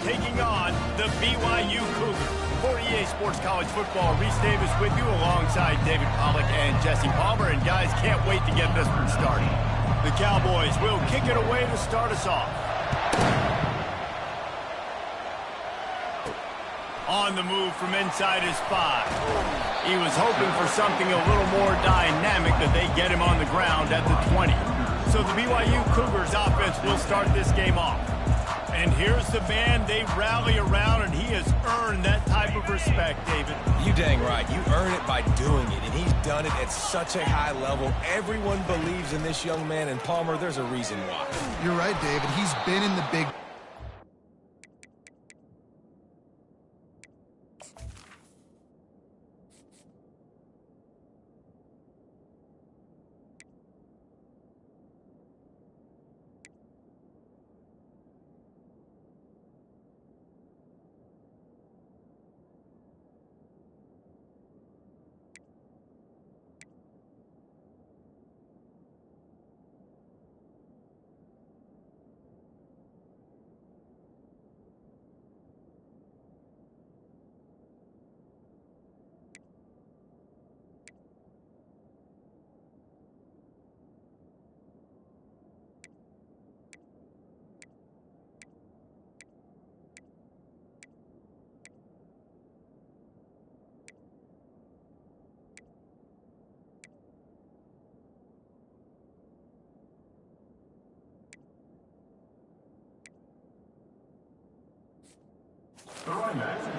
taking on the BYU Cougars. For EA Sports College Football, Reese Davis with you alongside David Pollack and Jesse Palmer. And guys, can't wait to get this one started. The Cowboys will kick it away to start us off. On the move from inside his 5. He was hoping for something a little more dynamic, that they get him on the ground at the 20. So the BYU Cougars offense will start this game off. And here's the man they rally around, and he has earned that type of respect, David. You dang right. You earn it by doing it, and he's done it at such a high level. Everyone believes in this young man, and Palmer, there's a reason why. You're right, David. He's been in the big...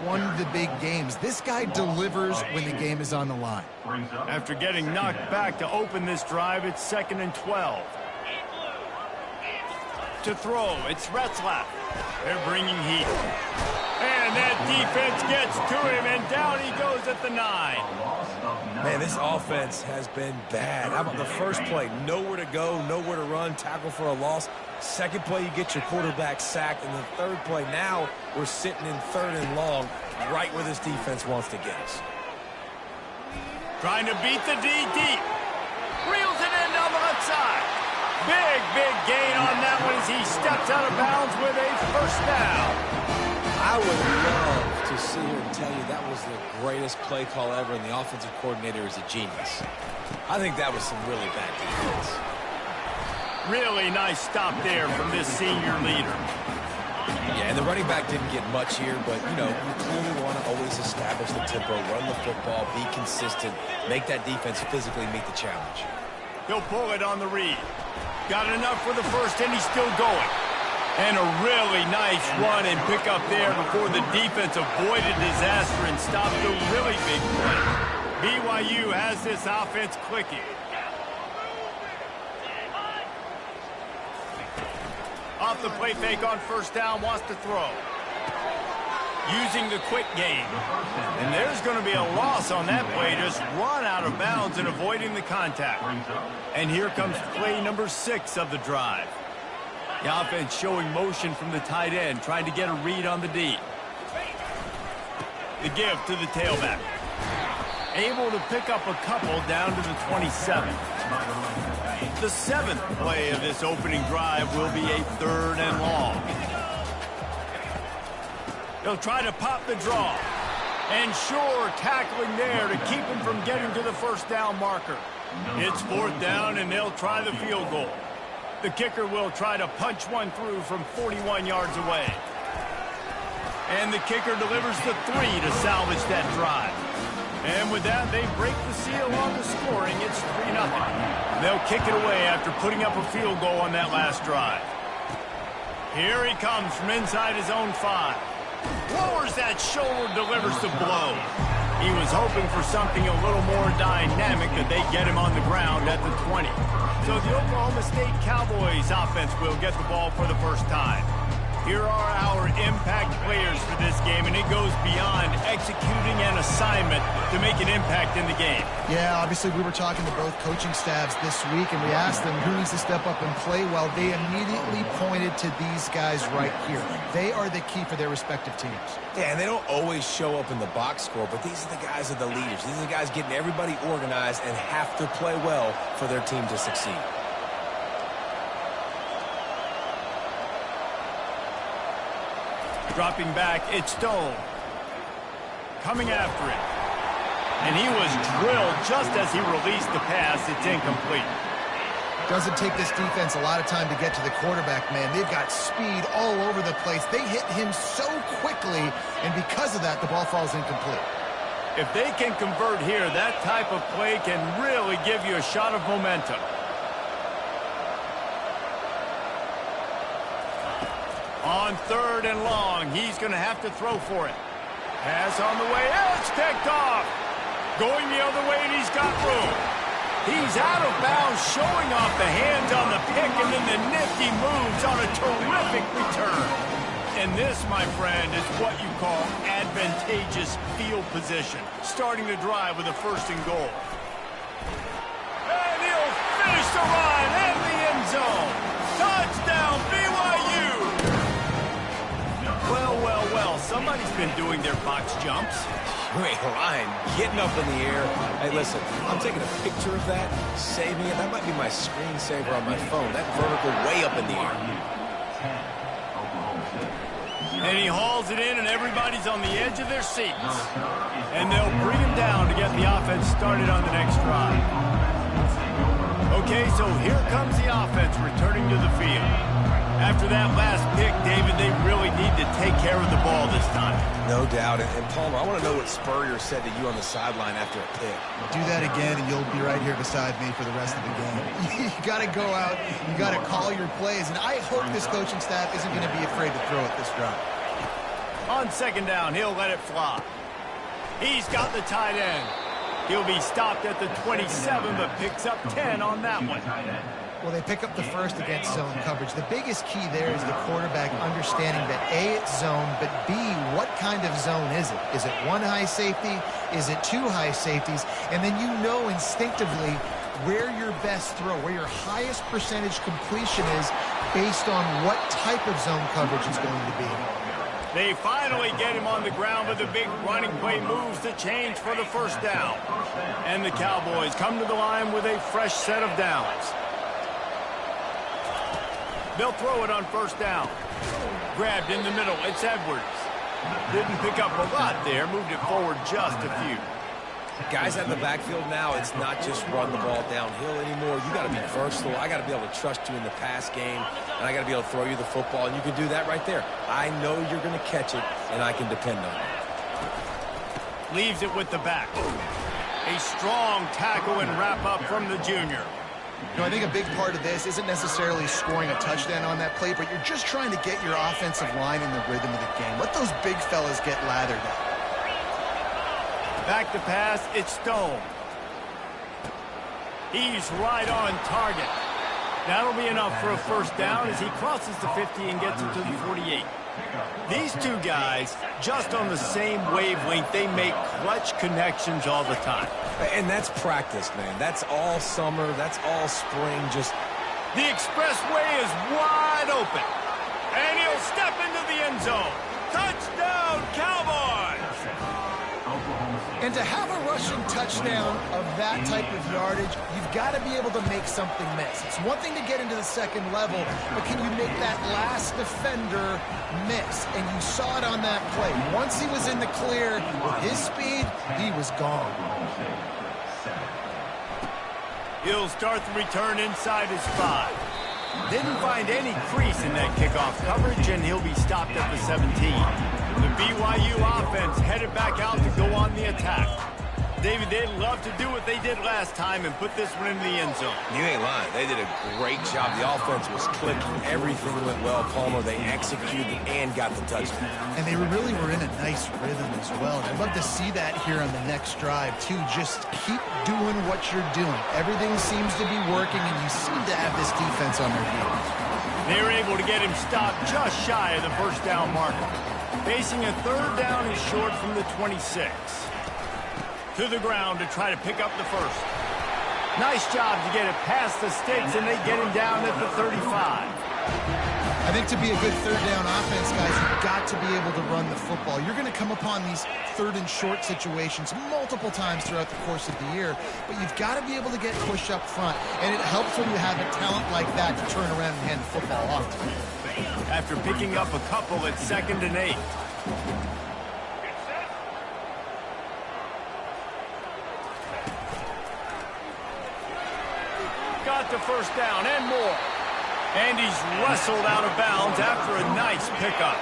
One of the big games. This guy delivers when the game is on the line. After getting knocked back to open this drive, it's 2nd and 12. To throw, it's Retzlaff. They're bringing heat. And that defense gets to him, and down he goes at the 9. Man, this offense has been bad. How about the first play? Nowhere to go, nowhere to run, tackle for a loss. Second play, you get your quarterback sacked. And the third play, now we're sitting in 3rd and long, right where this defense wants to get us. Trying to beat the D deep. Reels it in down the left side. Big gain on that one as he steps out of bounds with a first down. I would love to sit here and tell you that was the greatest play call ever, and the offensive coordinator is a genius. I think that was some really bad defense. Really nice stop there from this senior leader. Yeah, and the running back didn't get much here, but, you know, you clearly want to always establish the tempo, run the football, be consistent, make that defense physically meet the challenge. He'll pull it on the read. Got enough for the first, and he's still going. And a really nice run and pick up there before the defense avoided disaster and stopped a really big play. BYU has this offense clicking. Off the play fake on first down, wants to throw. Using the quick game. And there's going to be a loss on that play, just run out of bounds and avoiding the contact. And here comes play number 6 of the drive. The offense showing motion from the tight end, trying to get a read on the D. The give to the tailback. Able to pick up a couple down to the 27. The 7th play of this opening drive will be a 3rd and long. They'll try to pop the draw. And sure, tackling there to keep him from getting to the first down marker. It's 4th down, and they'll try the field goal. The kicker will try to punch one through from 41 yards away. And the kicker delivers the 3 to salvage that drive. And with that, they break the seal on the scoring. It's 3-0. They'll kick it away after putting up a field goal on that last drive. Here he comes from inside his own 5. Lowers that shoulder, delivers the blow. He was hoping for something a little more dynamic, that they get him on the ground at the 20. So the Oklahoma State Cowboys offense will get the ball for the first time. Here are our impact players for this game, and it goes beyond executing an assignment to make an impact in the game. Yeah, obviously we were talking to both coaching staffs this week, and we asked them who needs to step up and play well. They immediately pointed to these guys right here. They are the key for their respective teams. Yeah, and they don't always show up in the box score, but these are the guys that are the leaders. These are the guys getting everybody organized and have to play well for their team to succeed. Dropping back, it's Stone. Coming after it. And he was drilled just as he released the pass. It's incomplete. Doesn't take this defense a lot of time to get to the quarterback, man. They've got speed all over the place. They hit him so quickly, and because of that, the ball falls incomplete. If they can convert here, that type of play can really give you a shot of momentum. On 3rd and long, he's going to have to throw for it. Pass on the way. It's picked off. Going the other way, and he's got room. He's out of bounds, showing off the hands on the pick, and then the nifty moves on a terrific return. And this, my friend, is what you call advantageous field position. Starting to drive with a 1st and goal. And he'll finish the run in the end zone. Touchdown, BYU! Well, somebody's been doing their box jumps. Wait, Ryan, getting up in the air. Hey, listen, I'm taking a picture of that, saving it. That might be my screensaver on my phone. That vertical way up in the air. And he hauls it in, and everybody's on the edge of their seats. And they'll bring him down to get the offense started on the next drive. Okay, so here comes the offense returning to the field. After that last pick, David, they really need to take care of the ball this time. No doubt. And Palmer, I want to know what Spurrier said to you on the sideline after a pick. Do that again, and you'll be right here beside me for the rest of the game. You got to go out. You got to call your plays. And I hope this coaching staff isn't going to be afraid to throw it this drive. On 2nd down, he'll let it fly. He's got the tight end. He'll be stopped at the 27, but picks up 10 on that one. Well, they pick up the 1st against zone coverage. The biggest key there is the quarterback understanding that A, it's zone, but B, what kind of zone is it? Is it 1 high safety? Is it 2 high safeties? And then you know instinctively where your best throw, where your highest percentage completion is based on what type of zone coverage is going to be. They finally get him on the ground, but the big running play moves the change for the 1st down. And the Cowboys come to the line with a fresh set of downs. They'll throw it on 1st down. Grabbed in the middle. It's Edwards. Didn't pick up a lot there. Moved it forward just a few. Guys out in the backfield now, it's not just run the ball downhill anymore. You got to be versatile. I got to be able to trust you in the pass game, and I got to be able to throw you the football, and you can do that right there. I know you're going to catch it, and I can depend on it. Leaves it with the back. A strong tackle and wrap up from the junior. You know, I think a big part of this isn't necessarily scoring a touchdown on that play, but you're just trying to get your offensive line in the rhythm of the game. Let those big fellas get lathered up. Back to pass, it's Stone. He's right on target. That'll be enough for a 1st down as he crosses the 50 and gets it to the 48. These two guys, just on the same wavelength, they make clutch connections all the time. And that's practice, man. That's all summer. That's all spring. Just the expressway is wide open. And he'll step into the end zone. Touchdown, Cowboys! And to have a rushing touchdown of that type of yardage, you've got to be able to make something miss. It's one thing to get into the 2nd level, but can you make that last defender miss? And you saw it on that play. Once he was in the clear, with his speed, he was gone. He'll start the return inside his 5. Didn't find any crease in that kickoff coverage, and he'll be stopped at the 17. The BYU offense headed back out to go on the attack. David, they'd love to do what they did last time and put this one in the end zone. You ain't lying. They did a great job. The offense was clicking. Everything went well, Palmer. They executed and got the touchdown. And they really were in a nice rhythm as well. And I'd love to see that here on the next drive, too. Just keep doing what you're doing. Everything seems to be working, and you seem to have this defense on their heels. They were able to get him stopped just shy of the 1st down marker. Facing a 3rd down is short from the 26. To the ground to try to pick up the 1st. Nice job to get it past the sticks, and they get him down at the 35. I think to be a good third down offense, guys, you've got to be able to run the football. You're going to come upon these third and short situations multiple times throughout the course of the year, but you've got to be able to get push up front, and it helps when you have a talent like that to turn around and hand the football off to. After picking up a couple at 2nd and 8. Got the first down and more. And he's wrestled out of bounds after a nice pickup.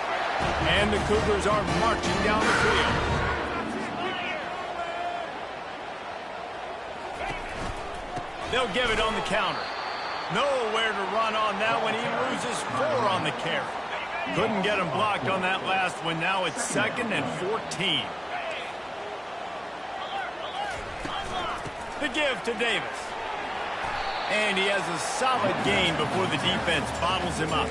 And the Cougars are marching down the field. They'll give it on the counter. Nowhere to run on that one. He loses 4 on the carry. Couldn't get him blocked on that last one. Now it's 2nd and 14. The give to Davis. And he has a solid gain before the defense bottles him up.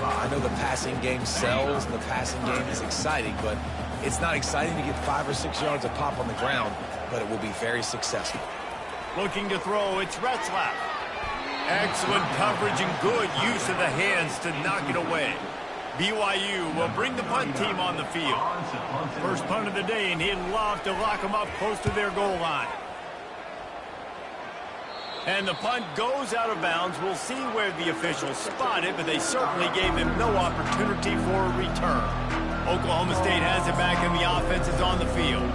I know the passing game sells and the passing game is exciting, but it's not exciting to get 5 or 6 yards of pop on the ground, but it will be very successful. Looking to throw, it's Retzlaff. Excellent coverage and good use of the hands to knock it away. BYU will bring the punt team on the field. First punt of the day, and he'd love to lock them up close to their goal line. And the punt goes out of bounds. We'll see where the officials spot it, but they certainly gave him no opportunity for a return. Oklahoma State has it back, and the offense is on the field.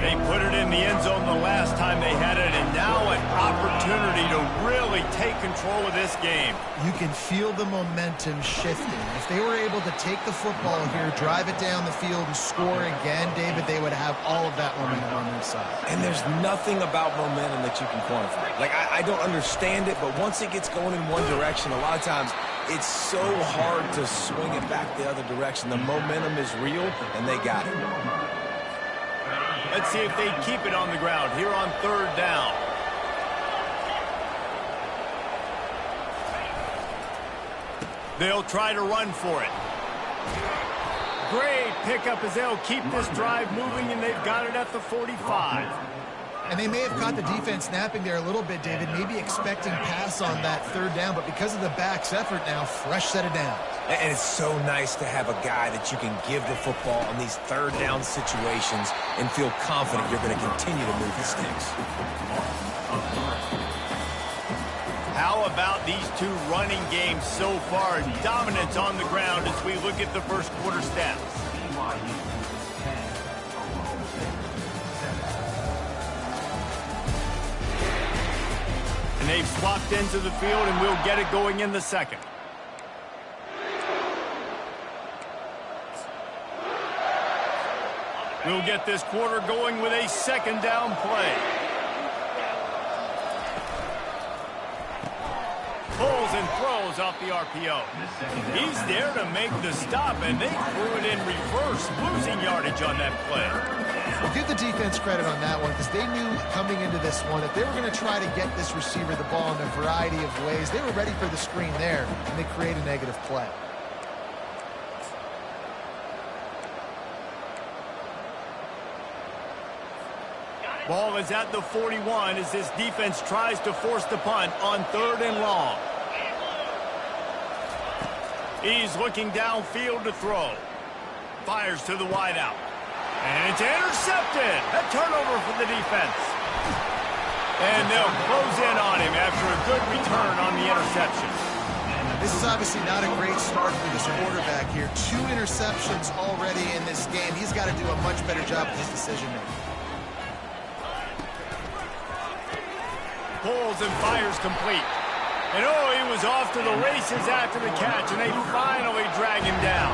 They put it in the end zone the last time they had it, and now an opportunity to really take control of this game. You can feel the momentum shifting. If they were able to take the football here, drive it down the field, and score again, David, they would have all of that momentum on their side. And there's nothing about momentum that you can quantify. Like, I don't understand it, but once it gets going in one direction, a lot of times it's so hard to swing it back the other direction. The momentum is real, and they got it. Let's see if they keep it on the ground here on 3rd down. They'll try to run for it. Great pickup as they'll keep this drive moving, and they've got it at the 45. And they may have caught the defense napping there a little bit, David, maybe expecting pass on that 3rd down, but because of the back's effort now, fresh set of downs. And it's so nice to have a guy that you can give the football on these 3rd down situations and feel confident you're going to continue to move the sticks. How about these 2 running games so far? Dominance on the ground as we look at the first quarter stats. And they've swapped into the field, and we'll get it going in the second. We'll get this quarter going with a 2nd down play. Pulls and throws off the RPO. He's there to make the stop, and they threw it in reverse, losing yardage on that play. Well, give the defense credit on that one, because they knew coming into this one that they were going to try to get this receiver the ball in a variety of ways. They were ready for the screen there, and they create a negative play. Ball is at the 41 as this defense tries to force the punt on 3rd and long. He's looking downfield to throw. Fires to the wideout. And it's intercepted. A turnover for the defense. And they'll close in on him after a good return on the interception. This is obviously not a great start for this quarterback here. 2 interceptions already in this game. He's got to do a much better job with his decision-making. Pulls and fires complete. And he was off to the races after the catch, and they finally drag him down.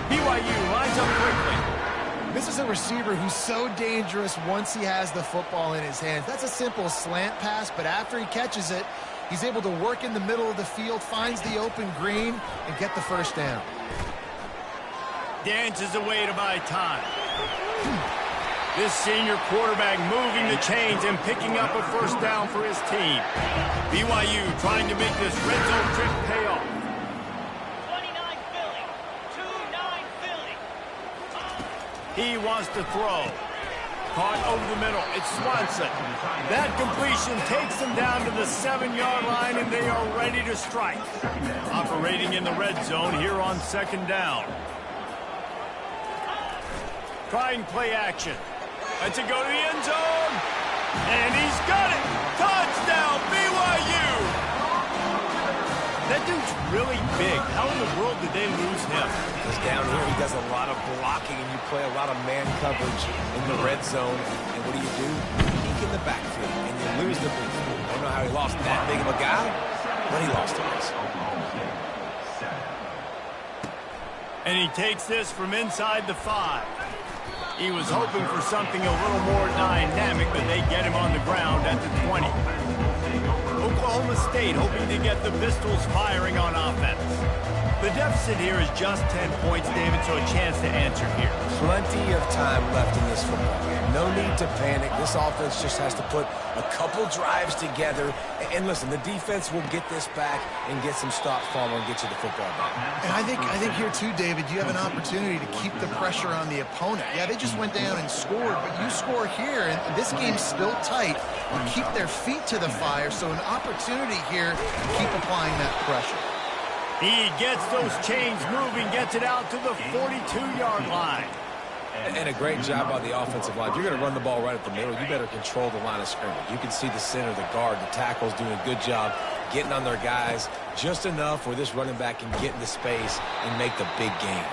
BYU lines up quickly. This is a receiver who's so dangerous once he has the football in his hands. That's a simple slant pass, but after he catches it, he's able to work in the middle of the field, finds the open green, and get the first down. Dances away to buy time. This senior quarterback moving the chains and picking up a first down for his team. BYU trying to make this red zone trip pay off. 29 Philly. 29 Philly. He wants to throw. caught over the middle. It's Swanson. That completion takes them down to the 7-yard line, and they are ready to strike. Operating in the red zone here on second down. Trying play action. Let's it go to the end zone. And he's got it. Touchdown, BYU. That dude's really big. How in the world did they lose him? Because down here he does a lot of blocking, and you play a lot of man coverage in the red zone. And what do? Peek in the backfield, and you lose the big. I don't know how he lost that big of a guy, but he lost it. And he takes this from inside the 5. He was hoping for something a little more dynamic, but they get him on the ground at the 20. Oklahoma State hoping to get the Pistols firing on offense. The deficit here is just 10 points, David, so a chance to answer here. Plenty of time left in this football game. No need to panic. This offense just has to put a couple drives together. And listen, the defense will get this back and get some stops following and get you the football back. And I think here too, David, you have an opportunity to keep the pressure on the opponent. Yeah, they just went down and scored, but you score here, and this game's still tight. You keep their feet to the fire, so an opportunity here to keep applying that pressure. He gets those chains moving, gets it out to the 42-yard line. And a great job by the offensive line. If you're going to run the ball right at the middle, you better control the line of scrimmage. You can see the center, the guard, the tackles doing a good job getting on their guys just enough where this running back can get into space and make the big gain.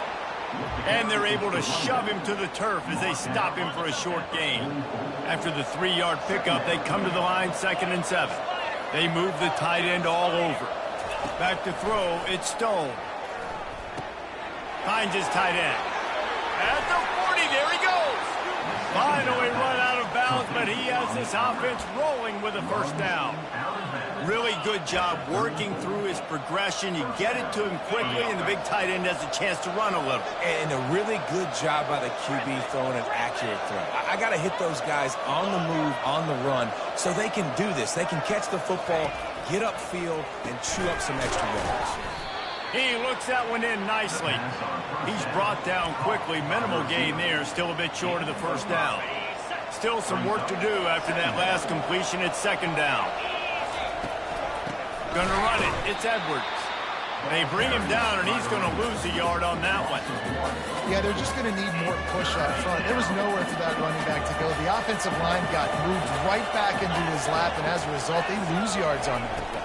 And they're able to shove him to the turf as they stop him for a short gain. After the 3-yard pickup, they come to the line 2nd and 7. They move the tight end all over. Back to throw, it's Stone. Finds his tight end. At the 40, there he goes. Finally run out of bounds, but he has this offense rolling with a first down. Really good job working through his progression. You get it to him quickly, and the big tight end has a chance to run a little. And a really good job by the QB throwing an accurate throw. I got to hit those guys on the move, on the run, so they can do this. They can catch the football, get upfield, and chew up some extra yards. He looks that one in nicely. He's brought down quickly. Minimal gain there, still a bit short of the first down. Still some work to do after that last completion at 2nd down. Gonna run it. It's Edwards. They bring him down, and he's going to lose a yard on that one. Yeah, they're just going to need more push up front. There was nowhere for that running back to go. The offensive line got moved right back into his lap, and as a result, they lose yards on that play.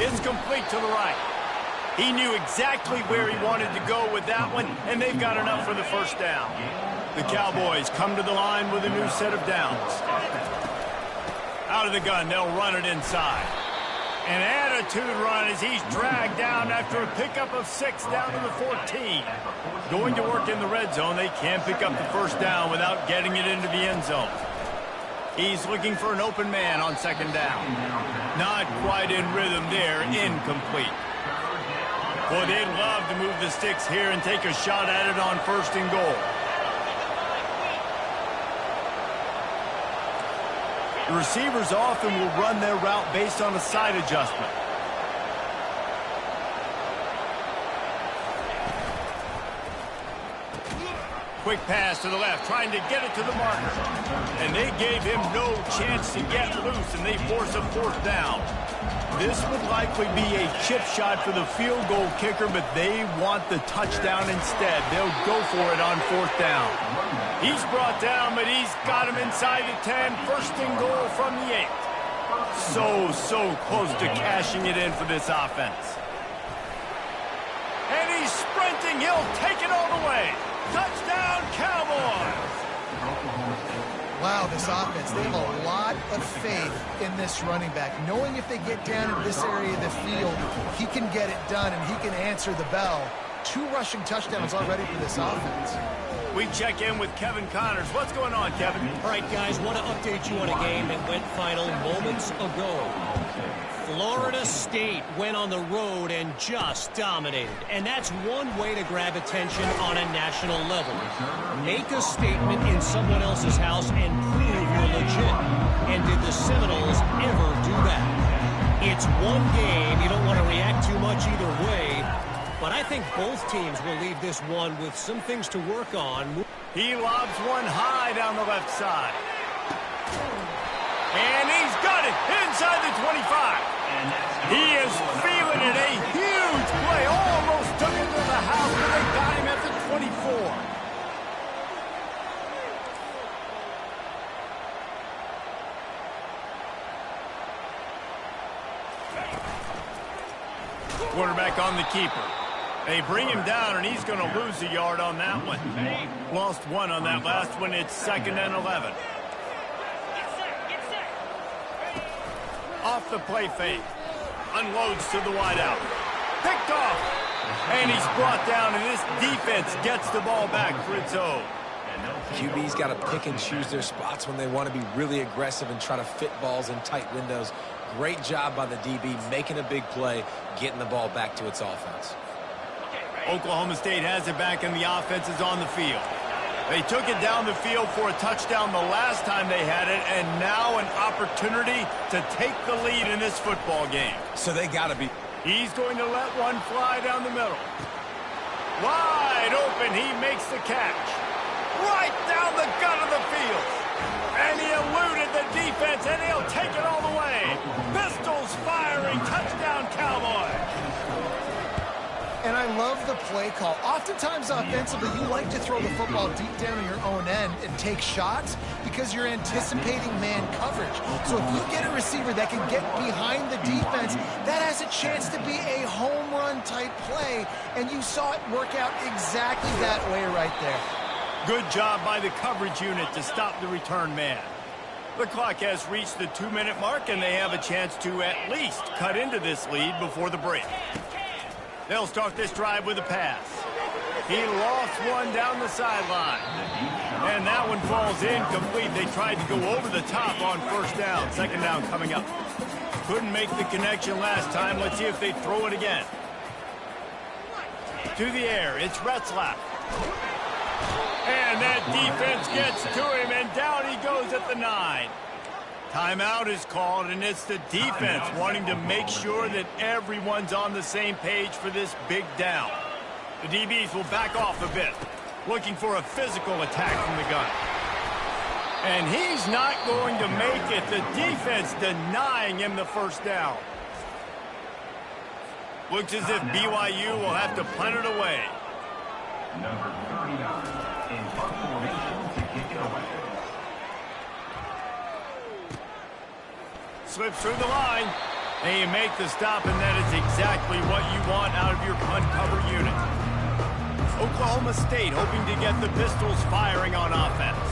It's complete to the right. He knew exactly where he wanted to go with that one, and they've got enough for the first down. The Cowboys come to the line with a new set of downs. Out of the gun, they'll run it inside. An attitude run as he's dragged down after a pickup of 6 down to the 14. Going to work in the red zone, they can't pick up the first down without getting it into the end zone. He's looking for an open man on 2nd down. Not quite in rhythm there, incomplete. Boy, they'd love to move the sticks here and take a shot at it on 1st and goal. The receivers often will run their route based on a side adjustment. Quick pass to the left, trying to get it to the marker. And they gave him no chance to get loose, and they force a 4th down. This would likely be a chip shot for the field goal kicker, but they want the touchdown instead. They'll go for it on 4th down. He's brought down, but he's got him inside the 10. 1st and goal from the 8. So close to cashing it in for this offense. And he's sprinting. He'll take it all the way. Touchdown, Cowboys! Wow, this offense, they have a lot of faith in this running back. Knowing if they get down in this area of the field, he can get it done and he can answer the bell. 2 rushing touchdowns already for this offense. We check in with Kevin Connors. What's going on, Kevin? All right, guys, want to update you on a game that went final moments ago. Florida State went on the road and just dominated. And that's one way to grab attention on a national level. Make a statement in someone else's house and prove you're legit. And did the Seminoles ever do that? It's one game. You don't want to react too much either way. But I think both teams will leave this one with some things to work on. He lobs one high down the left side. And he's got it inside the 25. He is feeling it. A huge play. Almost took it to the house, but they got him at the 24. Quarterback on the keeper. They bring him down, and he's going to lose a yard on that one. Lost one on that last one. It's 2nd and 11. Off the play fake. Unloads to the wideout. Picked off. And he's brought down, and this defense gets the ball back for its own. QB's got to pick and choose their spots when they want to be really aggressive and try to fit balls in tight windows. Great job by the DB making a big play, getting the ball back to its offense. Oklahoma State has it back, and the offense is on the field. They took it down the field for a touchdown the last time they had it, and now an opportunity to take the lead in this football game. So they got to be. He's going to let one fly down the middle. Wide open, he makes the catch. Right down the gut of the field. And he eluded the defense, and he'll take it all the way. Pistols firing, touchdown Cowboys. And I love the play call. Oftentimes offensively, you like to throw the football deep down on your own end and take shots because you're anticipating man coverage. So if you get a receiver that can get behind the defense, that has a chance to be a home run type play. And you saw it work out exactly that way right there. Good job by the coverage unit to stop the return man. The clock has reached the 2-minute mark, and they have a chance to at least cut into this lead before the break. They'll start this drive with a pass. He lost one down the sideline. And that one falls incomplete. They tried to go over the top on first down. 2nd down coming up. Couldn't make the connection last time. Let's see if they throw it again. To the air, it's Retzlaff. And that defense gets to him, and down he goes at the 9. Timeout is called, and it's the defense wanting to make sure that everyone's on the same page for this big down. The DBs will back off a bit, looking for a physical attack from the gun. And he's not going to make it. The defense denying him the first down. Looks as if BYU will have to punt it away. Number 39 in punt formation to kick it away. Slips through the line. And you make the stop, and that is exactly what you want out of your punt cover unit. Oklahoma State hoping to get the Pistols firing on offense.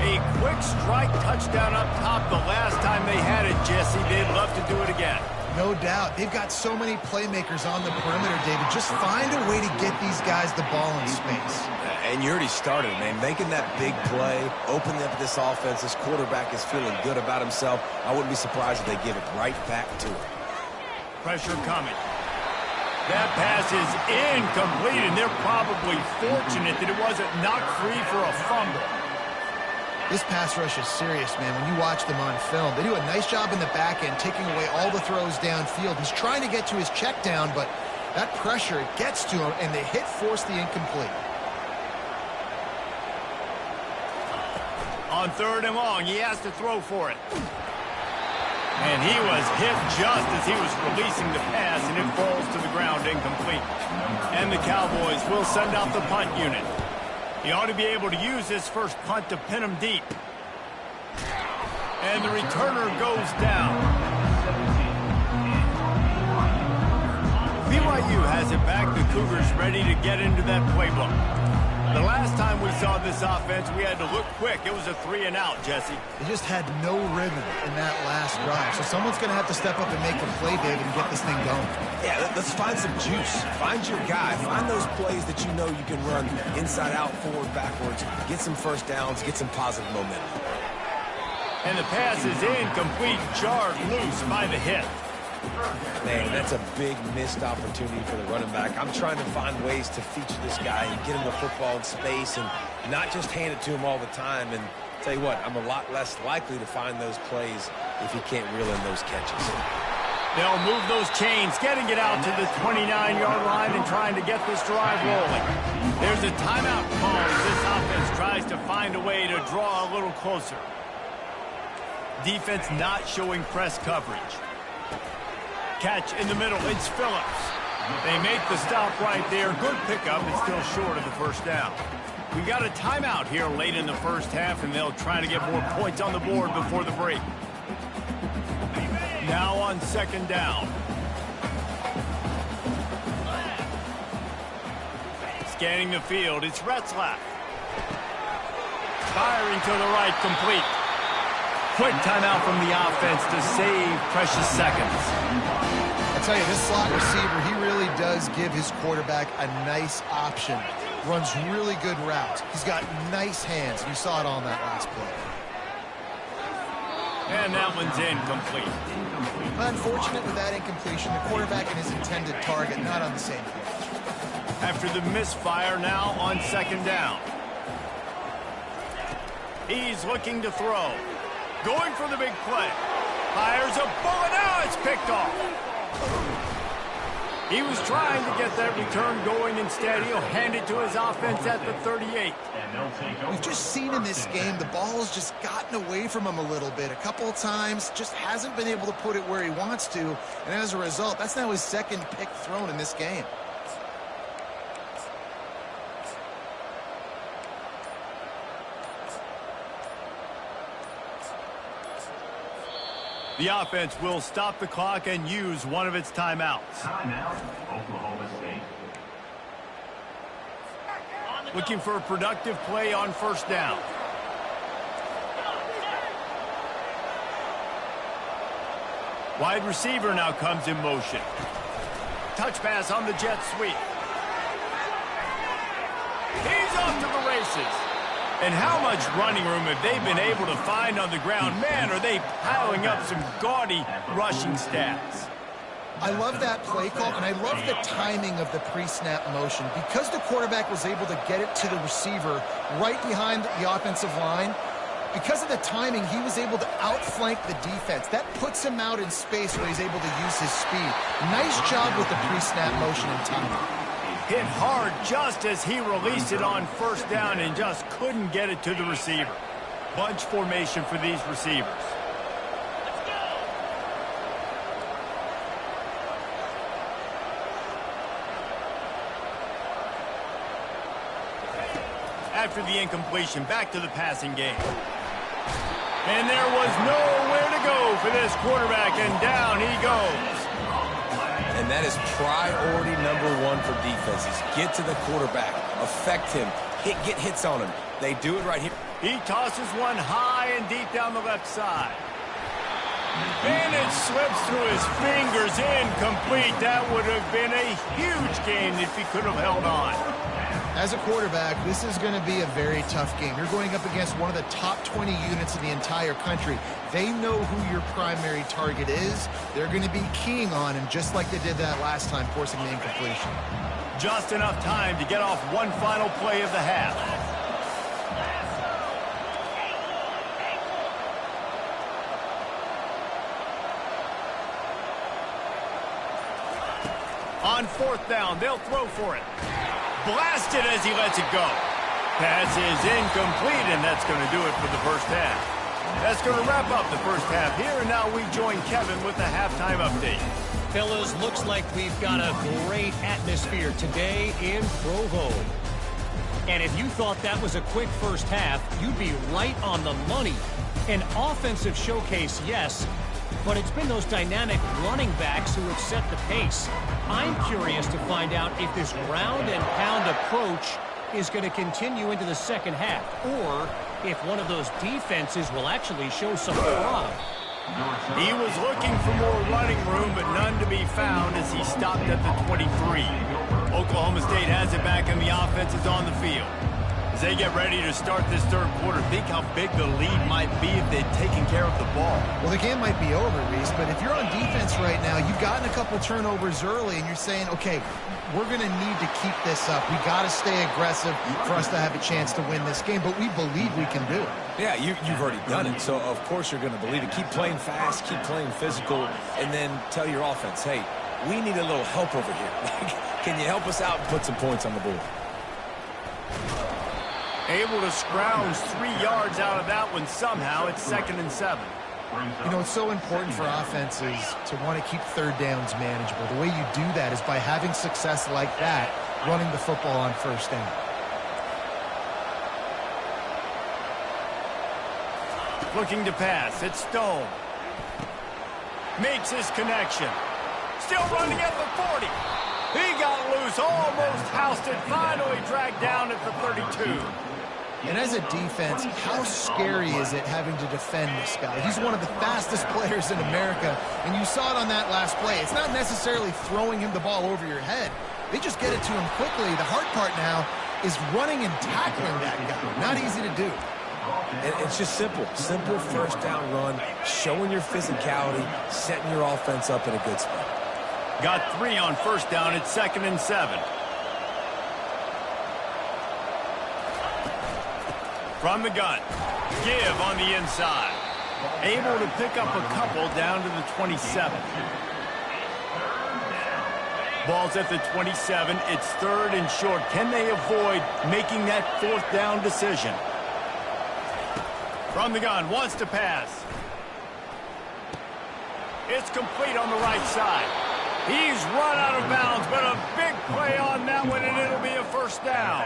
A quick strike touchdown up top the last time they had it, Jesse. They'd love to do it again. No doubt. They've got so many playmakers on the perimeter, David. Just find a way to get these guys the ball in space. And you already started, man. Making that big play, opening up this offense. This quarterback is feeling good about himself. I wouldn't be surprised if they give it right back to him. Pressure coming. That pass is incomplete, and they're probably fortunate that it wasn't knocked free for a fumble. This pass rush is serious, man. When you watch them on film, they do a nice job in the back end, taking away all the throws downfield. He's trying to get to his check down, but that pressure gets to him, and the hit forced the incomplete. On 3rd and long, he has to throw for it. And he was hit just as he was releasing the pass, and it falls to the ground incomplete. And the Cowboys will send out the punt unit. He ought to be able to use his first punt to pin him deep. And the returner goes down. BYU has it back. The Cougars ready to get into that playbook. The last time we saw this offense, we had to look quick. It was a 3-and-out, Jesse. They just had no rhythm in that last drive. So someone's going to have to step up and make a play, David, and get this thing going. Yeah, let's find some juice. Find your guy. Find those plays that you know you can run inside out, forward, backwards. Get some first downs. Get some positive momentum. And the pass is incomplete, jarred loose by the hit. Man, that's a big missed opportunity for the running back. I'm trying to find ways to feature this guy and get him the football in space and not just hand it to him all the time. And tell you what, I'm a lot less likely to find those plays if he can't reel in those catches. They'll move those chains, getting it out to the 29-yard line and trying to get this drive rolling. There's a timeout call as this offense tries to find a way to draw a little closer. Defense not showing press coverage. Catch in the middle, it's Phillips. They make the stop right there. Good pickup, it's still short of the first down. We got a timeout here late in the first half, and they'll try to get more points on the board before the break. Now on second down. Scanning the field, it's Retzlaff. Firing to the right, complete. Quick timeout from the offense to save precious seconds. I tell you, this slot receiver, he really does give his quarterback a nice option. Runs really good routes. He's got nice hands. You saw it on that last play. And that one's incomplete. Unfortunate with that incompletion, the quarterback and his intended target not on the same page. After the misfire, now on second down. He's looking to throw. Going for the big play. Fires a bullet. Now it's picked off. He was trying to get that return going. Instead, he'll hand it to his offense at the 38. We've just seen in this game the ball has just gotten away from him a little bit. A couple of times, just hasn't been able to put it where he wants to. And as a result, that's now his second pick thrown in this game. The offense will stop the clock and use one of its timeouts. Timeout, Oklahoma State. Looking for a productive play on first down. Wide receiver now comes in motion. Touch pass on the jet sweep. He's off to the races. And how much running room have they been able to find on the ground? Man, are they piling up some gaudy rushing stats. I love that play call, and I love the timing of the pre-snap motion. Because the quarterback was able to get it to the receiver right behind the offensive line, because of the timing, he was able to outflank the defense. That puts him out in space where he's able to use his speed. Nice job with the pre-snap motion and timing. Hit hard just as he released it on first down and just couldn't get it to the receiver. Bunch formation for these receivers. After the incompletion, back to the passing game. And there was nowhere to go for this quarterback, and down he goes. And that is priority number one for defenses. Get to the quarterback, affect him, get hits on him. They do it right here. He tosses one high and deep down the left side. And it slips through his fingers, incomplete. That would have been a huge game if he could have held on. As a quarterback, this is going to be a very tough game. You're going up against one of the top 20 units in the entire country. They know who your primary target is. They're going to be keying on him just like they did that last time, forcing the incompletion. Just enough time to get off one final play of the half. On fourth down, they'll throw for it. Blasted as he lets it go. Pass is incomplete, and that's going to do it for the first half. That's going to wrap up the first half here, and now we join Kevin with the halftime update. Fellas, looks like we've got a great atmosphere today in Provo. And if you thought that was a quick first half, you'd be right on the money. An offensive showcase, yes, but it's been those dynamic running backs who have set the pace. I'm curious to find out if this round and pound approach is going to continue into the second half, or if one of those defenses will actually show some pride. He was looking for more running room, but none to be found as he stopped at the 23. Oklahoma State has it back, and the offense is on the field. As they get ready to start this third quarter, think how big the lead might be if they'd taken care of the ball. Well, the game might be over, Reese, but if you're on defense right now, you've gotten a couple turnovers early, and you're saying, okay, we're going to need to keep this up. We got to stay aggressive for us to have a chance to win this game, but we believe we can do it. Yeah, you've already done it, so of course you're going to believe it. Keep playing fast, keep playing physical, and then tell your offense, hey, we need a little help over here. Can you help us out and put some points on the board? Able to scrounge 3 yards out of that one somehow. It's 2nd and 7. You know, it's so important for offenses to want to keep third downs manageable. The way you do that is by having success like that, running the football on first down. Looking to pass. It's Stone. Makes his connection. Still running at the 40. He got loose, almost housed it, finally dragged down at the 32. And as a defense, how scary is it having to defend this guy? He's one of the fastest players in America, and you saw it on that last play. It's not necessarily throwing him the ball over your head. They just get it to him quickly. The hard part now is running and tackling that guy. Not easy to do. And it's just simple first down run, showing your physicality, setting your offense up in a good spot. Got 3 on first down. It's 2nd and 7. From the gun. Give on the inside. Able to pick up a couple down to the 27. Ball's at the 27. It's 3rd and short. Can they avoid making that 4th down decision? From the gun. Wants to pass. It's complete on the right side. He's run out of bounds, but a big play on that one, and it'll be a first down.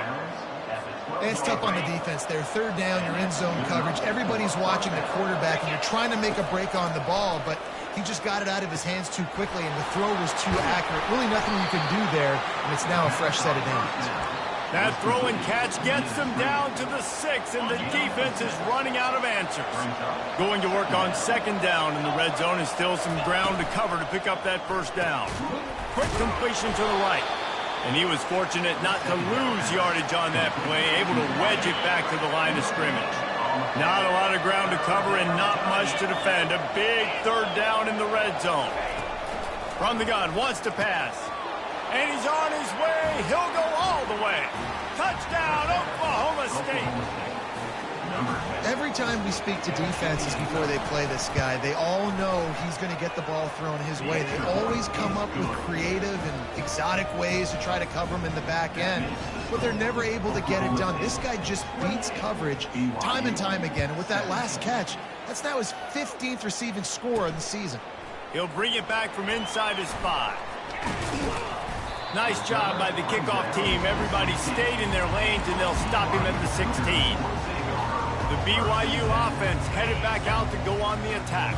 It's tough on the defense there. 3rd down, you're in zone coverage. Everybody's watching the quarterback, and you're trying to make a break on the ball, but he just got it out of his hands too quickly, and the throw was too accurate. Really nothing you can do there, and it's now a fresh set of downs. That throw and catch gets them down to the 6, and the defense is running out of answers. Going to work on 2nd down in the red zone, and still some ground to cover to pick up that first down. Quick completion to the right. And he was fortunate not to lose yardage on that play, able to wedge it back to the line of scrimmage. Not a lot of ground to cover and not much to defend. A big 3rd down in the red zone. From the gun, wants to pass. And he's on his way. He'll go all the way. Touchdown, Oklahoma State. Every time we speak to defenses before they play this guy, they all know he's going to get the ball thrown his way. They always come up with creative and exotic ways to try to cover him in the back end, but they're never able to get it done. This guy just beats coverage time and time again, and with that last catch, that's now his 15th receiving score of the season. He'll bring it back from inside his 5. Nice job by the kickoff team. Everybody stayed in their lanes, and they'll stop him at the 16. The BYU offense headed back out to go on the attack.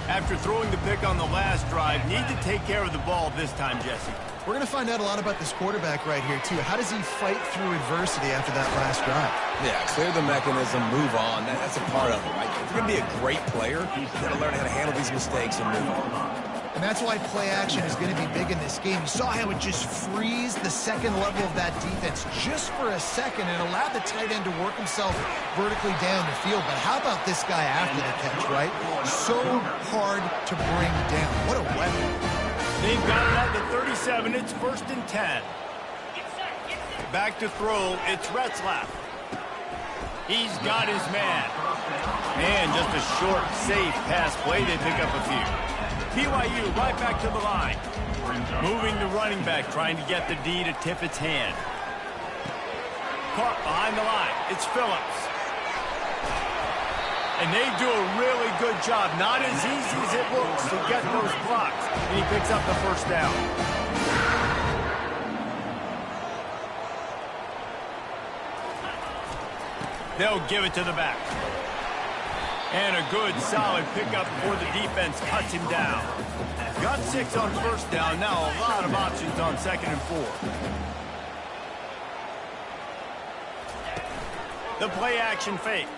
After throwing the pick on the last drive, need to take care of the ball this time, Jesse. We're going to find out a lot about this quarterback right here, too. How does he fight through adversity after that last drive? Yeah, clear the mechanism, move on. That's a part of it, right? If you're going to be a great player, you've got to learn how to handle these mistakes and move on. And that's why play action is going to be big in this game. You saw how it just freezed the second level of that defense just for a second and allowed the tight end to work himself vertically down the field. But how about this guy after the catch, right? So hard to bring down. What a weapon. They've got it at the 37. It's 1st and 10. Back to throw. It's Retzlaff. He's got his man. And just a short, safe pass play. They pick up a few. BYU right back to the line. Moving the running back, trying to get the D to tip its hand. Caught behind the line. It's Phillips. And they do a really good job. Not as easy as it looks to get those blocks. And he picks up the first down. They'll give it to the back. And a good, solid pickup before the defense cuts him down. Got 6 on first down. Now a lot of options on 2nd and 4. The play action fake.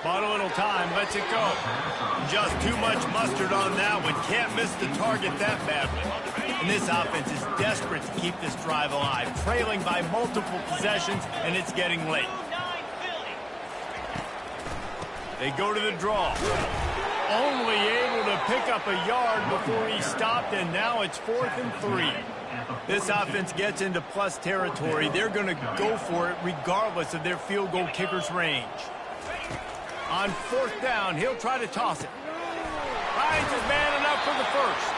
Bought a little time, lets it go. Just too much mustard on that one. Can't miss the target that badly. And this offense is desperate to keep this drive alive, trailing by multiple possessions, and it's getting late. They go to the draw. Only able to pick up a yard before he stopped, and now it's 4th and 3. This offense gets into plus territory. They're going to go for it regardless of their field goal kicker's range. On 4th down, he'll try to toss it. Finds his man enough for the first.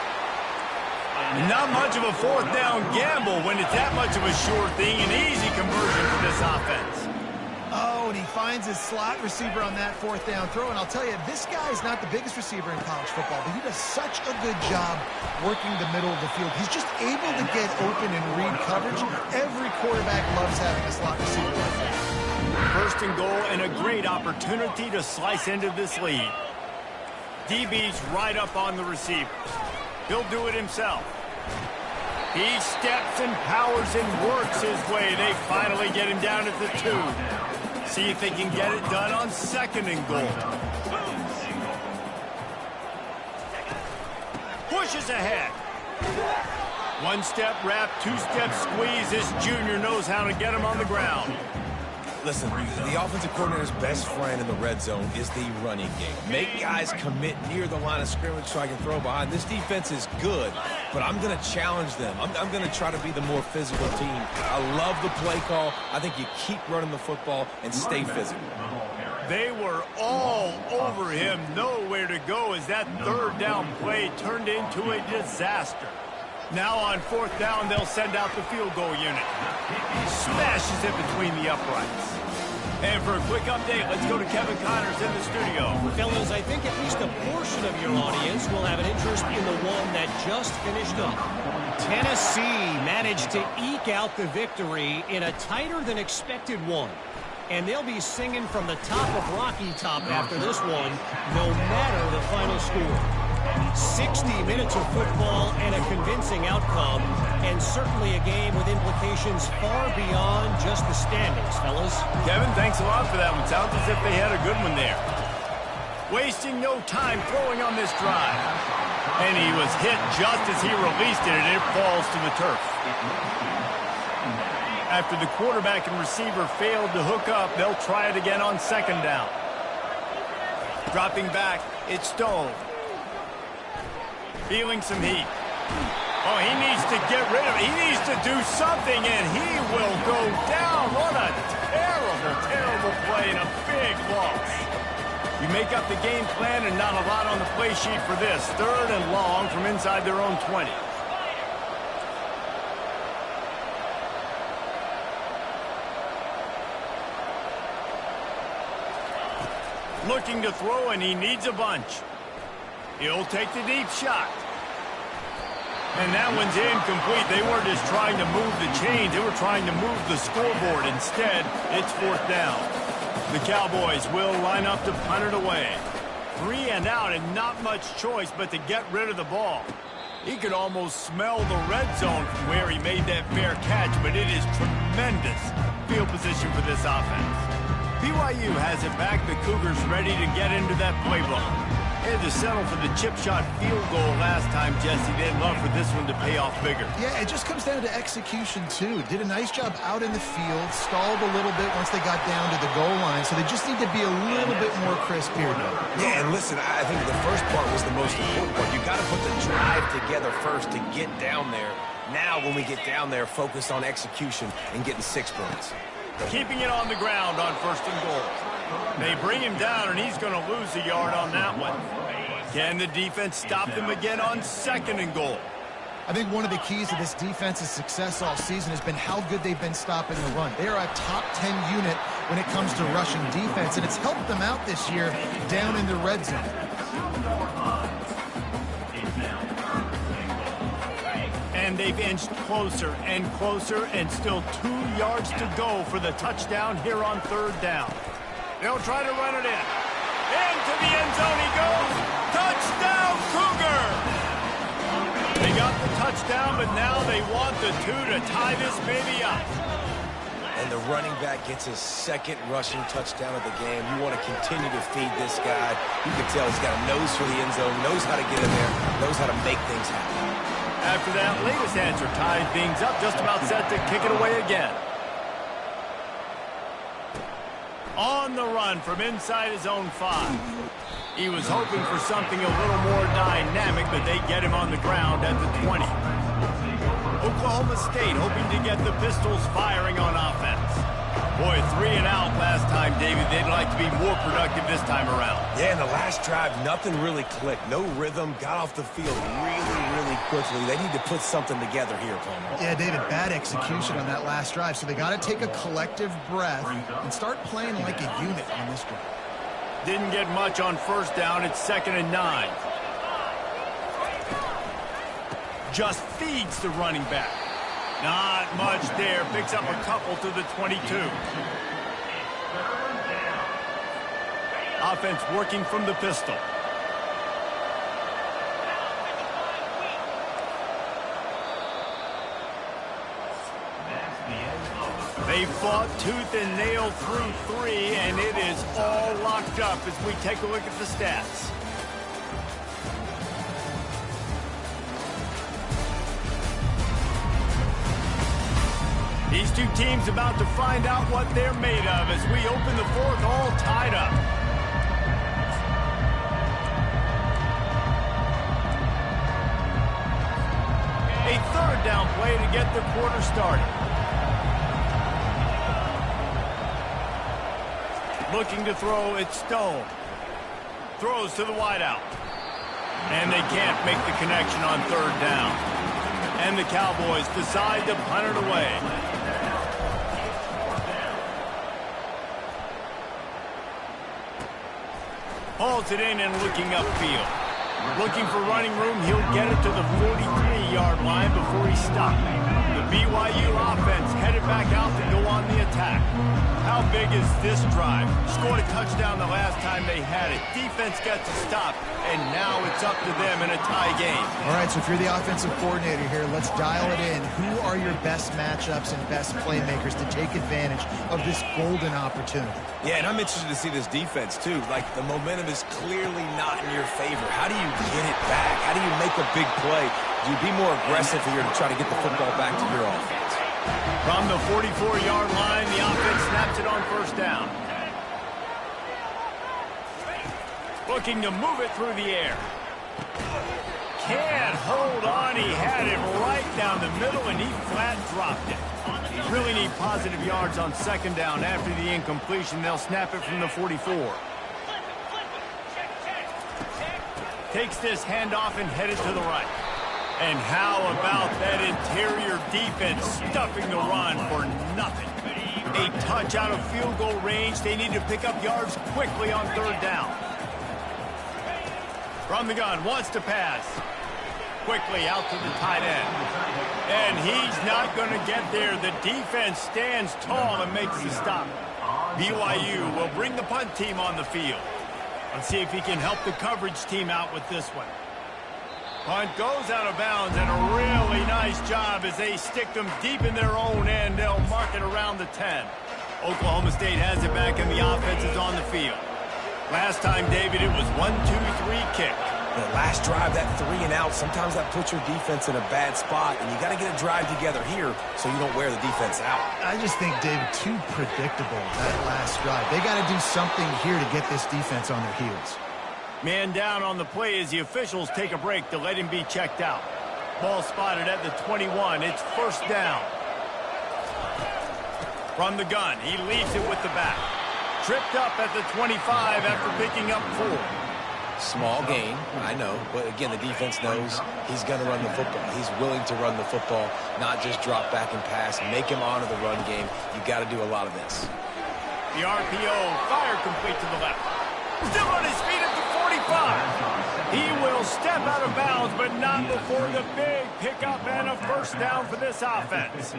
Not much of a 4th down gamble when it's that much of a sure thing. An easy conversion for this offense. Oh, and he finds his slot receiver on that 4th down throw. And I'll tell you, this guy's not the biggest receiver in college football, but he does such a good job working the middle of the field. He's just able to get open and read coverage. Every quarterback loves having a slot receiver like that. 1st and goal, and a great opportunity to slice into this lead. DB's right up on the receivers. He'll do it himself. He steps and powers and works his way. They finally get him down at the 2. See if they can get it done on 2nd and goal. Pushes ahead. 1-step wrap, 2-step squeeze. This junior knows how to get him on the ground. Listen, the offensive coordinator's best friend in the red zone is the running game. Make guys commit near the line of scrimmage so I can throw behind. This defense is good, but I'm going to challenge them. I'm going to try to be the more physical team. I love the play call. I think you keep running the football and stay physical. They were all over him. Nowhere to go as that 3rd down play turned into a disaster. Now on 4th down, they'll send out the field goal unit. Smashes it between the uprights. And for a quick update, let's go to Kevin Connors in the studio. Fellas, I think at least a portion of your audience will have an interest in the one that just finished up. Tennessee managed to eke out the victory in a tighter-than-expected one. And they'll be singing from the top of Rocky Top after this one, no matter the final score. 60 minutes of football and a convincing outcome, and certainly a game with implications far beyond just the standings, fellas. Kevin, thanks a lot for that one. Sounds as if they had a good one there. Wasting no time throwing on this drive. And he was hit just as he released it, and it falls to the turf. After the quarterback and receiver failed to hook up, they'll try it again on 2nd down. Dropping back, it's Stone. Feeling some heat. Oh, he needs to get rid of it. He needs to do something, and he will go down. What a terrible, terrible play and a big loss. You make up the game plan and not a lot on the play sheet for this. 3rd and long from inside their own 20. Looking to throw, and he needs a bunch. He'll take the deep shot. And that one's incomplete. They weren't just trying to move the chains. They were trying to move the scoreboard. Instead, it's 4th down. The Cowboys will line up to punt it away. 3 and out, and not much choice but to get rid of the ball. He could almost smell the red zone from where he made that fair catch, but it is tremendous field position for this offense. BYU has it back. The Cougars ready to get into that playbook. They had to settle for the chip shot field goal last time, Jesse. They'd love for this one to pay off bigger. Yeah, it just comes down to execution, too. Did a nice job out in the field, stalled a little bit once they got down to the goal line, so they just need to be a little bit more crisp here, though. Yeah, and listen, I think the first part was the most important part. You got to put the drive together first to get down there. Now, when we get down there, focus on execution and getting 6 points. Keeping it on the ground on 1st and goal. They bring him down, and he's going to lose a yard on that one. Can the defense stop them again on 2nd and goal? I think one of the keys to this defense's success all season has been how good they've been stopping the run. They are a top 10 unit when it comes to rushing defense, and it's helped them out this year down in the red zone. And they've inched closer and closer, and still 2 yards to go for the touchdown here on 3rd down. They'll try to run it in. Into the end zone he goes. Touchdown, Cougar! They got the touchdown, but now they want the 2 to tie this baby up. And the running back gets his 2nd rushing touchdown of the game. You want to continue to feed this guy. You can tell he's got a nose for the end zone, knows how to get in there, knows how to make things happen. After that latest answer ties things up, just about set to kick it away again. On the run from inside his own 5. He was hoping for something a little more dynamic, but they get him on the ground at the 20. Oklahoma State hoping to get the Pistols firing on offense. Boy, 3 and out last time, David. They'd like to be more productive this time around. Yeah, in the last drive, nothing really clicked. No rhythm, got off the field really quickly. They need to put something together here, Palmer. Yeah, David, bad execution on that last drive, so they got to take a collective breath and start playing like a unit on this drive. Didn't get much on first down. It's 2nd and 9. Just feeds the running back. Not much there. Picks up a couple to the 22. Offense working from the pistol. They fought tooth and nail through 3, and it is all locked up as we take a look at the stats. These two teams about to find out what they're made of as we open the 4th all tied up. A 3rd down play to get the quarter started. Looking to throw, it's Stone. Throws to the wideout. And they can't make the connection on 3rd down. And the Cowboys decide to punt it away. Hauls it in and looking upfield. Looking for running room, he'll get it to the 43-yard line before he's stopped. The BYU offense headed back out to go on the attack. How big is this drive? Scored a touchdown the last time they had it. Defense gets a stop, and now it's up to them in a tie game. All right, so if you're the offensive coordinator here, let's dial it in. Who are your best matchups and best playmakers to take advantage of this golden opportunity? Yeah, and I'm interested to see this defense, too. Like, the momentum is clearly not in your favor. How do you get it back? How do you make a big play? Do you be more aggressive here to try to get the football back to your offense? From the 44-yard line, the offense snaps it on 1st down. Looking to move it through the air. Can't hold on. He had it right down the middle, and he flat dropped it. Really need positive yards on 2nd down. After the incompletion, they'll snap it from the 44. Takes this handoff and headed to the right. And how about that interior defense stuffing the run for nothing? A touch out of field goal range. They need to pick up yards quickly on 3rd down. From the gun, wants to pass. Quickly out to the tight end. And he's not going to get there. The defense stands tall and makes the stop. BYU will bring the punt team on the field. Let's see if he can help the coverage team out with this one. Punt goes out of bounds, and a really nice job as they stick them deep in their own end. They'll mark it around the 10. Oklahoma State has it back, and the offense is on the field. Last time, David, it was 1-2-3 kick. The last drive, that 3 and out, sometimes that puts your defense in a bad spot, and you got to get a drive together here so you don't wear the defense out. I just think, David, too predictable, that last drive. They got to do something here to get this defense on their heels. Man down on the play as the officials take a break to let him be checked out. Ball spotted at the 21. It's 1st down. From the gun, he leaves it with the back. Tripped up at the 25 after picking up 4. Small gain, I know, but again, the defense knows he's going to run the football. He's willing to run the football, not just drop back and pass, make him honor the run game. You got to do a lot of this. The RPO, fire complete to the left. Still on his feet at the 45. He will step out of bounds, but not before the big pickup and a 1st down for this offense.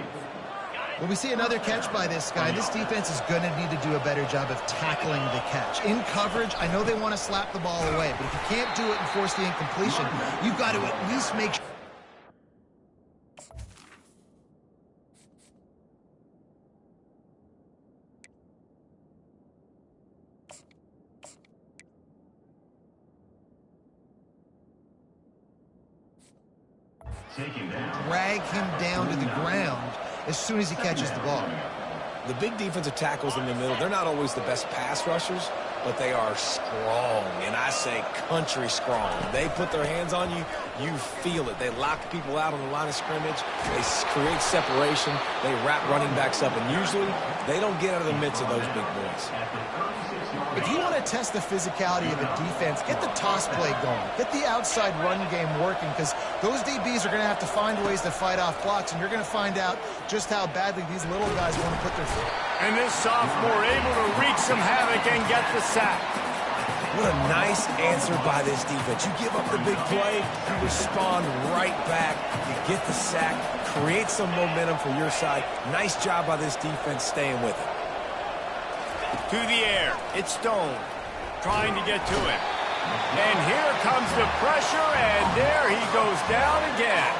When we see another catch by this guy, this defense is going to need to do a better job of tackling the catch. In coverage, I know they want to slap the ball away, but if you can't do it and force the incompletion, you've got to at least make sure. drag him down to the ground as soon as he catches the ball. The big defensive tackles in the middle, they're not always the best pass rushers, but they are strong, and I say country strong. They put their hands on you, you feel it. They lock people out on the line of scrimmage. They create separation. They wrap running backs up, and usually they don't get out of the midst of those big boys. If you want to test the physicality of a defense, get the toss play going. Get the outside run game working, because those DBs are going to have to find ways to fight off blocks, and you're going to find out just how badly these little guys want to put their foot. And this sophomore able to wreak some havoc and get the sack. What a nice answer by this defense. You give up the big play, you respond right back. You get the sack, create some momentum for your side. Nice job by this defense staying with it. To the air, it's Stone trying to get to it. And here comes the pressure, and there he goes down again.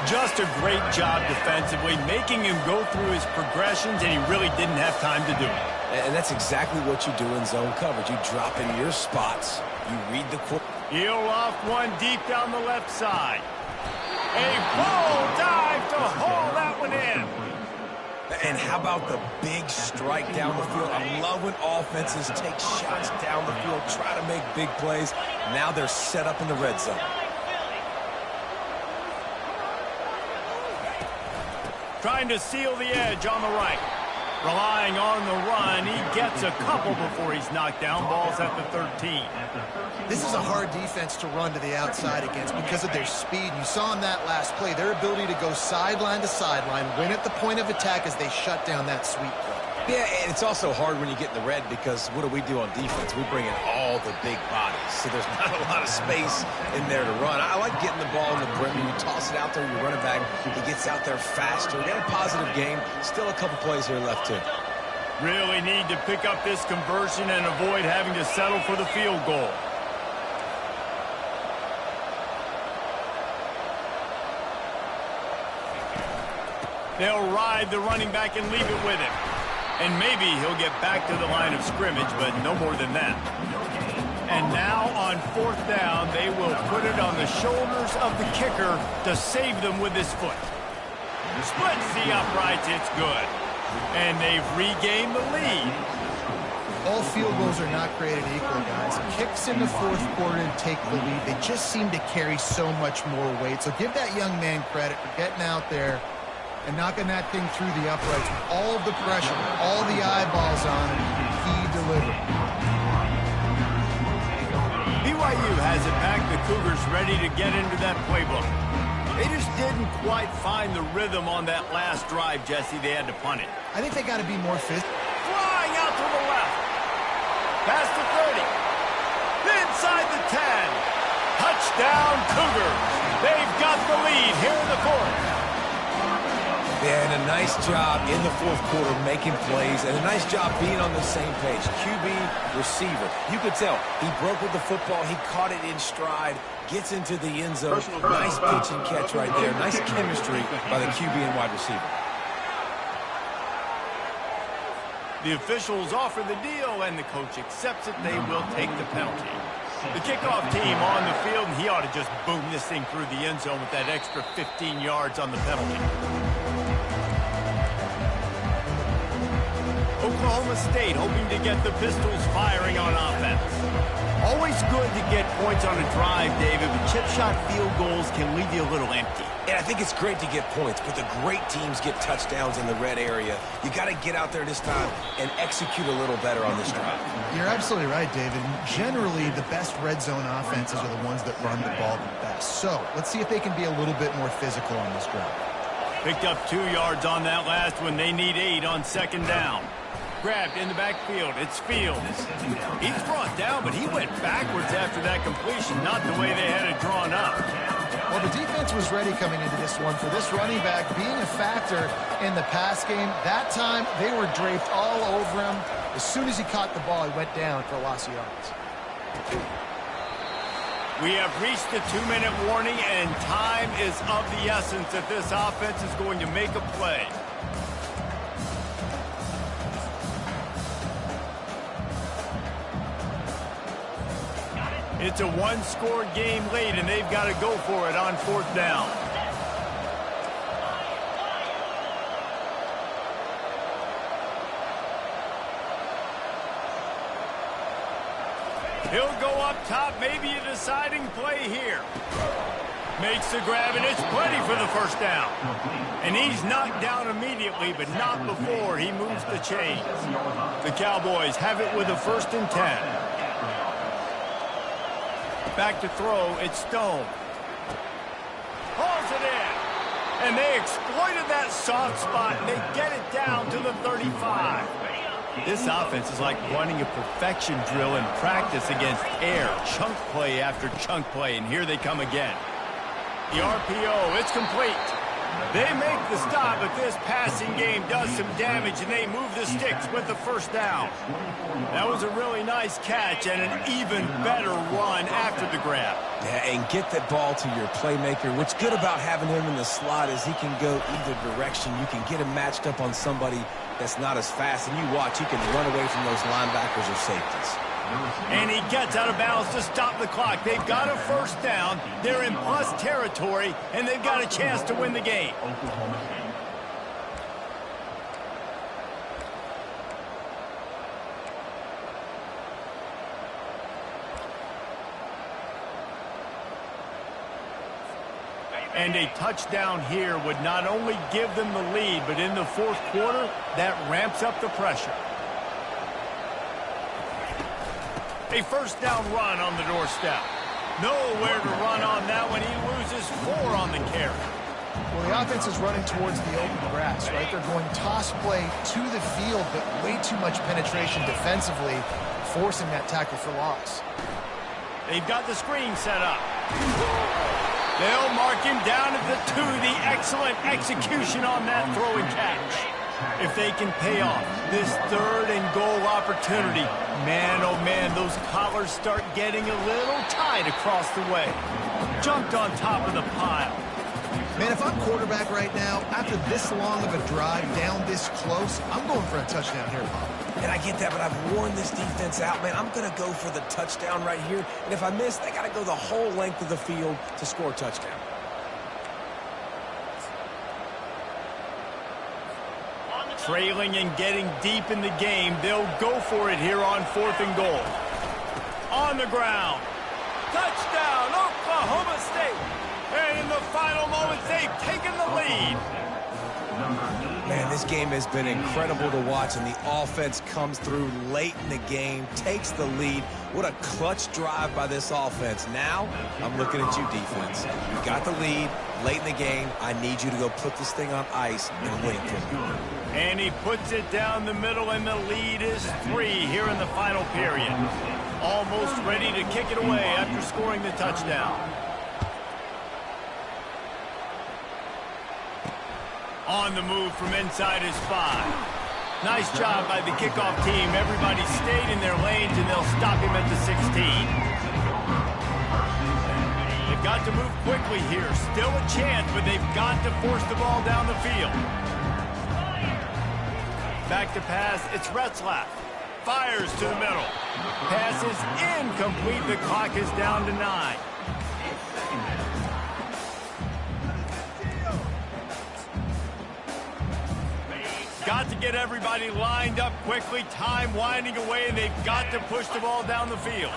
Just a great job defensively, making him go through his progressions, and he really didn't have time to do it. And that's exactly what you do in zone coverage. You drop in your spots, you read the court. He'll off one deep down the left side. A full dive to haul that one in. And how about the big strike down the field? I love when offenses take shots down the field, try to make big plays. Now they're set up in the red zone. Trying to seal the edge on the right. Relying on the run, he gets a couple before he's knocked down. Ball's at the 13. This is a hard defense to run to the outside against because of their speed. You saw in that last play their ability to go sideline to sideline, win at the point of attack as they shut down that sweep play. Yeah, and it's also hard when you get in the red because what do on defense? We bring in all the big bodies, so there's not a lot of space in there to run. I like getting the ball in the perimeter. You toss it out there, you run it back, he gets out there faster. We got a positive game. Still a couple plays here left too. Really need to pick up this conversion and avoid having to settle for the field goal. They'll ride the running back and leave it with him. And maybe he'll get back to the line of scrimmage, but no more than that. And now on fourth down, they will put it on the shoulders of the kicker to save them with his foot. Splits the uprights, it's good. And they've regained the lead. All field goals are not created equal, guys. Kicks in the fourth quarter to take the lead. They just seem to carry so much more weight. So give that young man credit for getting out there and knocking that thing through the uprights with all of the pressure, all the eyeballs on him. He delivered. BYU has it back. The Cougars ready to get into that playbook. They just didn't quite find the rhythm on that last drive, Jesse. They had to punt it. I think they got to be more physical. Flying out to the left. Past the 30. Inside the 10. Touchdown, Cougars. They've got the lead here in the fourth. Yeah, and a nice job in the fourth quarter making plays, and a nice job being on the same page. QB, receiver. You could tell he broke with the football. He caught it in stride, gets into the end zone. Nice pitch and catch right there. Nice chemistry by the QB and wide receiver. The officials offer the deal, and the coach accepts it. They will take the penalty. The kickoff team on the field, and he ought to just boom this thing through the end zone with that extra 15 yards on the penalty. Oklahoma State hoping to get the Pistols firing on offense. Always good to get points on a drive, David, but chip shot field goals can leave you a little empty. And I think it's great to get points, but the great teams get touchdowns in the red area. You got to get out there this time and execute a little better on this drive. You're absolutely right, David. Generally, the best red zone offenses are the ones that run the ball the best. So let's see if they can be a little bit more physical on this drive. Picked up 2 yards on that last one. They need 8 on second down. Grabbed in the backfield. It's Fields. He's brought down, but he went backwards after that completion, not the way they had it drawn up. Well, the defense was ready coming into this one. For this running back being a factor in the pass game, that time they were draped all over him. As soon as he caught the ball, he went down for a loss of yards. We have reached the 2-minute warning, and time is of the essence if this offense is going to make a play. It's a one-score game late, and they've got to go for it on fourth down. He'll go up top, maybe a deciding play here. Makes the grab, and it's plenty for the first down. And he's knocked down immediately, but not before he moves the chains. The Cowboys have it with a 1st and 10. Back to throw, it's Stone. Hauls it in. And they exploited that soft spot, and they get it down to the 35. This offense is like running a perfection drill in practice against air. Chunk play after chunk play, and here they come again. The RPO, it's complete. They make the stop, but this passing game does some damage, and they move the sticks with the first down. That was a really nice catch and an even better run after the grab. Yeah, and get that ball to your playmaker. What's good about having him in the slot is he can go either direction. You can get him matched up on somebody that's not as fast, and you watch, he can run away from those linebackers or safeties. And he gets out of bounds to stop the clock. They've got a first down. They're in plus territory, and they've got a chance to win the game. And a touchdown here would not only give them the lead, but in the 4th quarter, that ramps up the pressure. A first down run on the doorstep. Nowhere to run on that one. He loses 4 on the carry. Well, the offense is running towards the open grass, right? They're going toss play to the field, but way too much penetration defensively, forcing that tackle for loss. They've got the screen set up. They'll mark him down at the 2. The excellent execution on that throw and catch. If they can pay off this 3rd and goal opportunity, man, oh man, those collars start getting a little tight across the way. Jumped on top of the pile. Man, if I'm quarterback right now, after this long of a drive down this close, I'm going for a touchdown here, Bob. And I get that, but I've worn this defense out, man. I'm going to go for the touchdown right here. And if I miss, they got to go the whole length of the field to score a touchdown. Trailing and getting deep in the game, they'll go for it here on 4th and goal. On the ground. Touchdown, Oklahoma State. And in the final moments, they've taken the lead. Man, this game has been incredible to watch, and the offense comes through late in the game, takes the lead. What a clutch drive by this offense. Now, I'm looking at you, defense. You got the lead late in the game. I need you to go put this thing on ice and win it for me. And he puts it down the middle, and the lead is 3 here in the final period. Almost ready to kick it away after scoring the touchdown. On the move from inside his 5. Nice job by the kickoff team. Everybody stayed in their lanes, and they'll stop him at the 16. They've got to move quickly here. Still a chance, but they've got to force the ball down the field. Back to pass, it's Retzlaff. Fires to the middle. Pass is incomplete. The clock is down to 9. Got to get everybody lined up quickly. Time winding away, and they've got to push the ball down the field.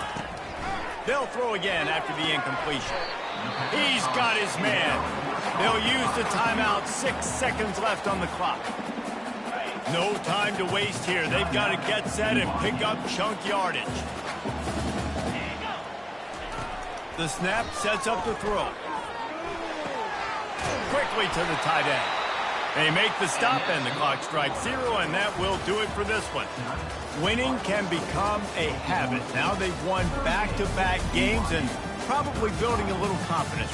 They'll throw again after the incompletion. He's got his man. They'll use the timeout. 6 seconds left on the clock. No time to waste here. They've got to get set and pick up chunk yardage. The snap sets up the throw. Quickly to the tight end. They make the stop, and the clock strikes 0, and that will do it for this one. Winning can become a habit. Now they've won back-to-back games and probably building a little confidence.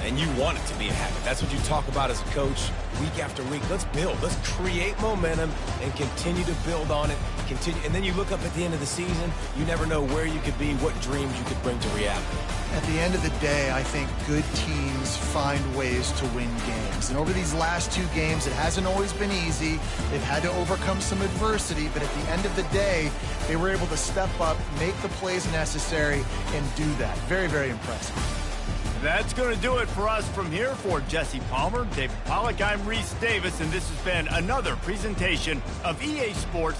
And you want it to be a habit. That's what you talk about as a coach week after week. Let's build. Let's create momentum and continue to build on it. And then you look up at the end of the season, you never know where you could be, what dreams you could bring to reality. At the end of the day, I think good teams find ways to win games. And over these last 2 games, it hasn't always been easy. They've had to overcome some adversity, but at the end of the day, they were able to step up, make the plays necessary, and do that. Very, very impressive. That's going to do it for us from here. For Jesse Palmer, David Pollack, I'm Reese Davis, and this has been another presentation of EA Sports.